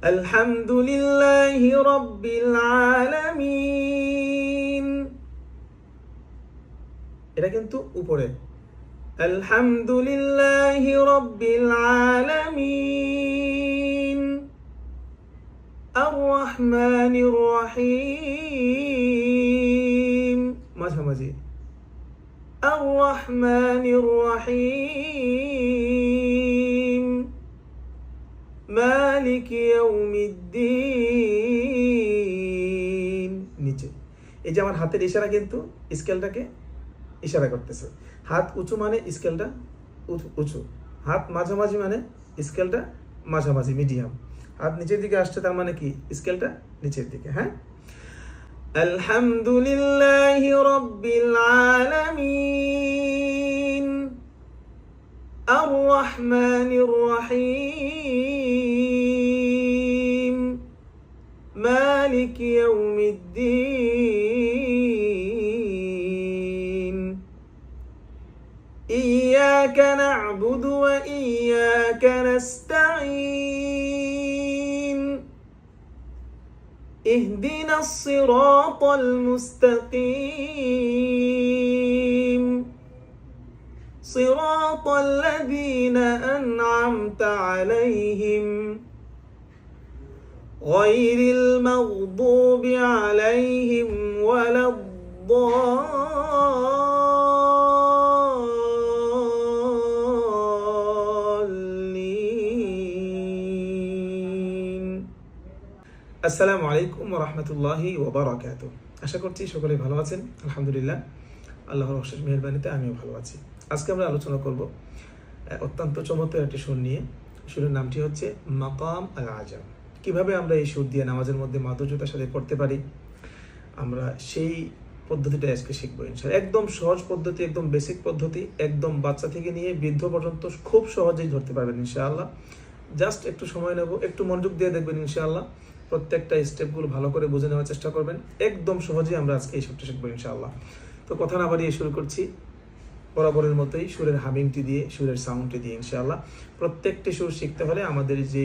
আলহামদুলিল্লাহি রাব্বিল আলামিন। এটা কিন্তু উপরে। আলহামদুলিল্লাহি রাব্বিল আলামিন আর রহমানির রহিম, মাঝামাঝি। আর রহমানির রহিম মালিক ইয়াউমিদ্দিন, নিচে। এই যে আমার হাতের ইশারা কিন্তু স্কেলটাকে ইশারা করতেছে। হাত উঁচু মানে স্কেলটা উঁচু, হাত মাঝামাঝি মানে স্কেলটা মাঝামাঝি, মিডিয়াম। হাত নিচের দিকে আসছে তার মানে কি স্কেলটা নিচের দিকে। হ্যাঁ, আলহামদুলিল্লাহি রাব্বিল আলামিন আর রহমানির রহিম মালিক ইয়াউমিদ্দিন ইয়্যাকা না'বুদু ওয়া ইয়্যাকা নাস্তাঈন ইহদিনাস সিরাতাল মুস্তাকিম সিরাতাল লাযীনা আন'আমতা আলাইহিম গায়রিল মাগদুবি আলাইহিম ওয়ালাদ-দাল্লিন। আসসালামু আলাইকুম ওয়া রাহমাতুল্লাহি ওয়া বারাকাতুহু। আশা করছি সকলে ভালো আছেন। আলহামদুলিল্লাহ, আল্লাহর অশেষ মেহেরবানিতে আমিও ভালো আছি। আজকে আমরা আলোচনা করব অত্যন্ত চমৎকার একটি সুর নিয়ে। সুরের নামটি হচ্ছে মাকাম আল আজাম। কিভাবে আমরা এই সুর দিয়ে নামাজের মধ্যে মাধুর্যতার সাথে পড়তে পারি, আমরা সেই পদ্ধতিটা আজকে শিখবো ইনশাআল্লাহ। একদম সহজ পদ্ধতি, একদম বেসিক পদ্ধতি, একদম বাচ্চা থেকে নিয়ে বৃদ্ধ পর্যন্ত খুব সহজেই ধরতে পারবেন ইনশাআল্লাহ। জাস্ট একটু সময় নেব, একটু মনোযোগ দিয়ে দেখবেন ইনশাআল্লাহ। প্রত্যেকটা স্টেপগুলো ভালো করে বুঝে নেওয়ার চেষ্টা করবেন। একদম সহজেই আমরা আজকে এই সুরটা শিখবো ইনশাআল্লাহ। তো কথা না বাড়িয়ে শুরু করছি বরাবরের মতোই সুরের হামিংটি দিয়ে, সুরের সাউন্ডটি দিয়ে ইনশাআল্লাহ। প্রত্যেকটি সুর শিখতে হলে আমাদের যে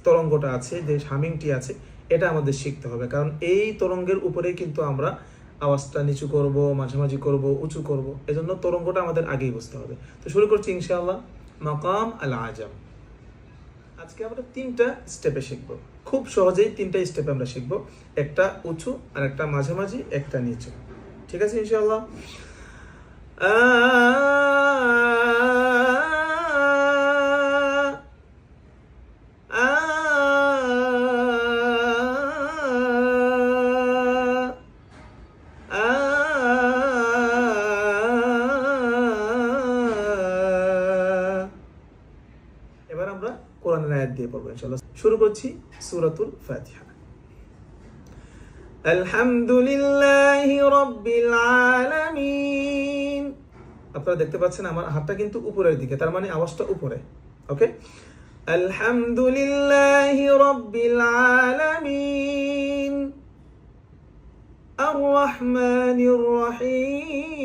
তরঙ্গটা আছে, যে হামিংটি আছে, এটা আমাদের শিখতে হবে। কারণ এই তরঙ্গের উপরেই কিন্তু আমরা আওয়াজটা নিচু করব, মাঝামাঝি করব, উঁচু করব। এজন্য তরঙ্গটা আমাদের আগেই বুঝতে হবে। তো শুরু করছি ইনশাআল্লাহ। মাকাম আল আজাম আজকে আমরা 3টা স্টেপে শিখব। খুব সহজেই 3টা স্টেপে আমরা শিখব। একটা উঁচু, আর একটা মাঝামাঝি, একটা নিচু। ঠিক আছে ইনশাআল্লাহ। এবার আমরা কোরআনের আয়াত দিয়ে পড়বো ইনশাআল্লাহ। শুরু করছি সূরাতুল ফাতিহা। আলহামদুলিল্লাহি রাব্বিল আলামিন। আপনারা দেখতে পাচ্ছেন আমার হাতটা কিন্তু উপরের দিকে, তার মানে আওয়াজটা উপরে। ওকে, আলহামদুলিল্লাহি রাব্বিল আলামিন আর রহমানির রহিম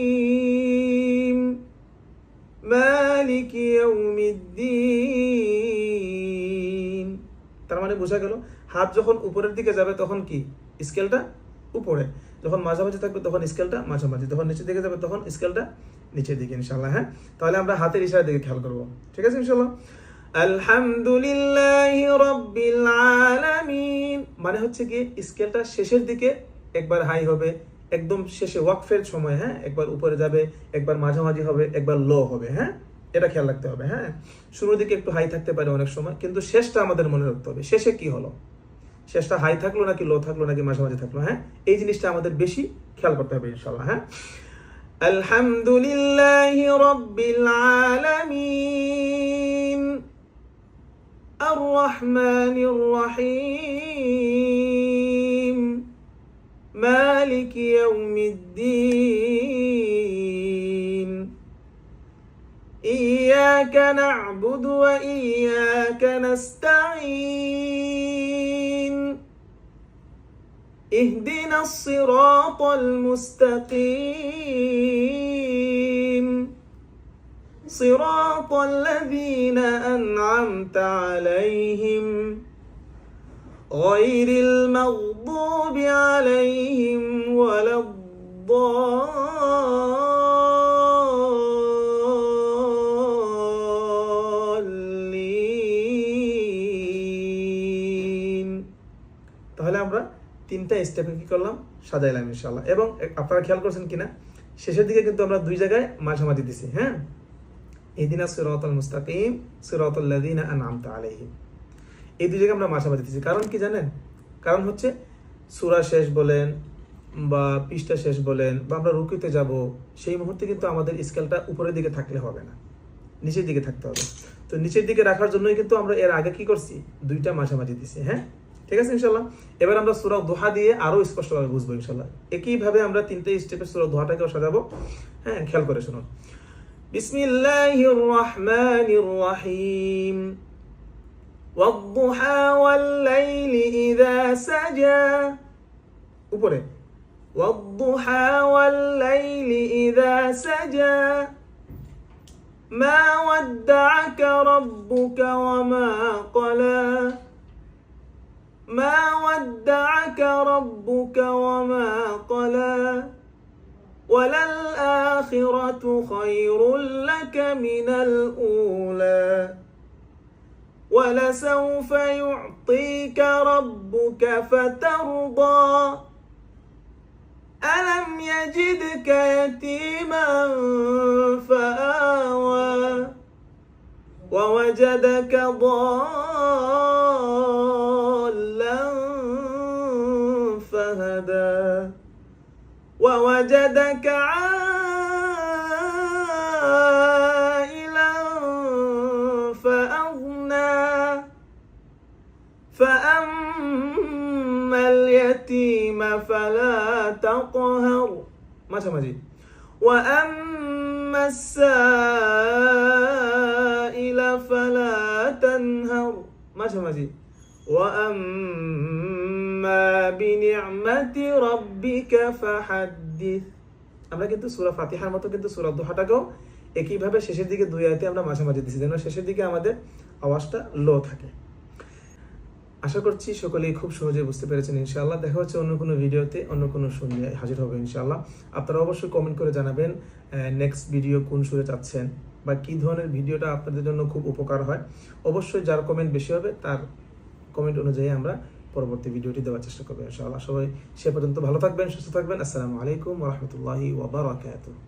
মালিক ইয়াউমিদ্দিন। তার মানে বোঝা গেল, হাত যখন উপরের দিকে যাবে তখন কি স্কেলটা উপরে, যখন মাঝামাঝি থাকবে তখন স্কেলটা মাঝামাঝি, যখন নিচের দিকে যাবে তখন স্কেলটা নিচের দিকে ইনশাআল্লাহ। হ্যাঁ, তাহলে আমরা হাতের ইশারার দিকে খেয়াল করব। ঠিক আছে ইনশাআল্লাহ। আলহামদুলিল্লাহি রাব্বিল আলামিন মানে হচ্ছে কি স্কেলটা শেষের দিকে একবার হাই হবে, একদম শেষে ওয়াকফের সময় হ্যাঁ একবার উপরে যাবে, একবার মাঝামাঝি হবে, একবার লো হবে। হ্যাঁ, এটা খেয়াল রাখতে হবে। হ্যাঁ, শুরুর দিকে একটু হাই থাকতে পারে অনেক সময়, কিন্তু শেষটা আমাদের মনে রাখতে হবে। শেষে কি হলো, শেষটা হাই থাকলো নাকি লো থাকলো নাকি মাঝামাঝি থাকলো। হ্যাঁ, এই জিনিসটা আমাদের বেশি খেয়াল করতে হবে ইনশাআল্লাহ। হ্যাঁ, আলহামদুলিল্লাহি রাব্বিল আলামিন আর রহমানির রহিম মালিক ইয়াউমিদ্দিন ইয়্যাকা না'বুদু ওয়া ইয়্যাকা নাস্তাঈন ইহদিনাস সিরাতাল মুস্তাকিম সিরাতাল লাযীনা আন'আমতা আলাইহিম গায়রিল মাগদুবি আলাইহিম ওয়ালাদ-দাল্লিন। তাহলে আমরা তিনটা স্টেপে কি করলাম, সাজাইলাম ইনশাআল্লাহ। এবং আপনারা খেয়াল করছেন কিনা, শেষের দিকে কিন্তু আমরা দুই জায়গায় মাঝামাঝি দিছি। হ্যাঁ, ইহদিনাস সিরাতাল মুস্তাকিম সিরাতাল লাযিনা আন'আমতা আলাইহিম, এই দুই জায়গায় আমরা মাঝামাঝি দিছি। কারণ কি জানেন? কারণ হচ্ছে সূরা শেষ বলেন বা পৃষ্ঠা শেষ বলেন বা আমরা রুকুতে যাব, সেই মুহূর্তে কিন্তু আমাদের স্কেলটা উপরের দিকে থাকলে হবে না, নিচের দিকে থাকতে হবে। তো নিচের দিকে রাখার জন্যই কিন্তু আমরা এর আগে কি করছি, দুইটা মাঝামাঝি দিছি। হ্যাঁ, ঠিক আছে ইনশাআল্লাহ। এবার আমরা সূরা দুহা দিয়ে আরো স্পষ্টভাবে বুঝবো ইনশাআল্লাহ। একইভাবে আমরা তিনটে স্টেপে সূরা দুহাটাকেও সাজাবো। হ্যাঁ, খেয়াল করে শুনুন। বিসমিল্লাহির রহমানির রহিম। ওয়াদ-দুহা ওয়াল-লাইলি ইযা সাজা, উপরে ওয়াদ-দুহা ওয়াল-লাইলি ইযা সাজা, মা ওয়াদ্দা'আকা রাব্বুকা ওয়া মা ক্বালা, ما ودعك ربك وما قلى وللآخرة خير لك من الأولى ولسوف يعطيك ربك فترضى ألم يجدك يتيما فآوى ووجدك ضالا فهدى ووجدك عائلا فأغنى فأما اليتيم فلا تقهر، মাঝামাঝি, وأما السائل فلا تنهر، মাঝামাঝি, وأما بنعمة ربك فحدث। আমরা কিন্তু সূরা ফাতিহার মতো কিন্তু সূরা দুহাটাকেও একইভাবে শেষের দিকে দুই আয়াতে আমরা মাঝামাঝি দিছি, যেন শেষের দিকে আমাদের আওয়াজটা লো থাকে। আশা করছি সকলেই খুব সহজে বুঝতে পেরেছেন ইনশাআল্লাহ। দেখা হচ্ছে অন্য কোনো ভিডিওতে, অন্য কোনো সুর নিয়ে হাজির হবে ইনশাআল্লাহ। আপনারা অবশ্যই কমেন্ট করে জানাবেন নেক্সট ভিডিও কোন সুরে চাচ্ছেন বা কী ধরনের ভিডিওটা আপনাদের জন্য খুব উপকার হয়। অবশ্যই যার কমেন্ট বেশি হবে তার কমেন্ট অনুযায়ী আমরা পরবর্তী ভিডিওটি দেওয়ার চেষ্টা করবো ইনশাআল্লাহ। সবাই সে পর্যন্ত ভালো থাকবেন, সুস্থ থাকবেন। আসসালামু আলাইকুম ওয়া রাহমাতুল্লাহি ওয়া বারাকাতুহু।